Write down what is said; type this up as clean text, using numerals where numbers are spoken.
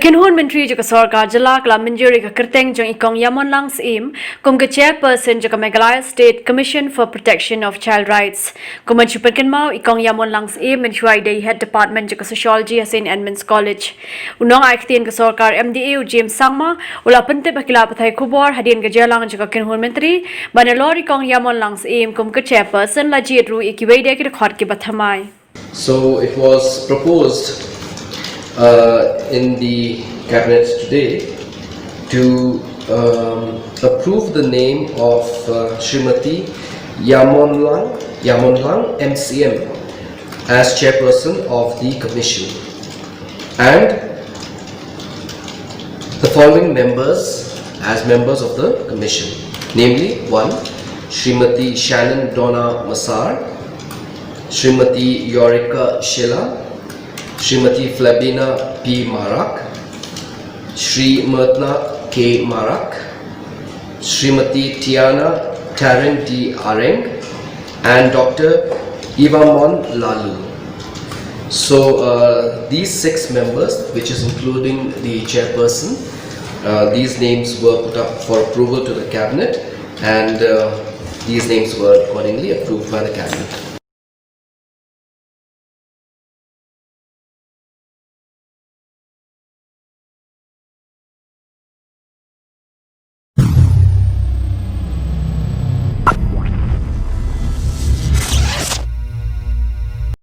Kinhun Menteri juga Sorkar Jalak la Mynjur Kyrteng Jong ikong Iamonlang Syiem Kum ke Chairperson juga Meghalaya State Commission for Protection of Child Rights. Kum Mscpcr mau ikong Iamonlang Syiem mencuai dari Head Department juga Sociology St. Edmunds College. Unong aiktin ke Sorkar MDA James Sangma ula pentip akila pathai kubor hadian ke Jalang juga Kinhun Menteri banalor ikong Iamonlang Syiem Kum ke Chairperson la jit ru ikiwede ke khot ki bathamai. So it was proposed in the cabinet today to approve the name of Srimati Iamonlang MCM as chairperson of the commission, and the following members as members of the commission, namely 1. Srimati Shannon Donna Masar, Srimati Yorika Sheila, Srimati Flabina P. Marak, Sri Mertna K. Marak, Srimati Tiana Taran D. Areng, and Dr. Iamonlang Lalu. So these 6 members, which is including the chairperson, these names were put up for approval to the cabinet, and these names were accordingly approved by the cabinet.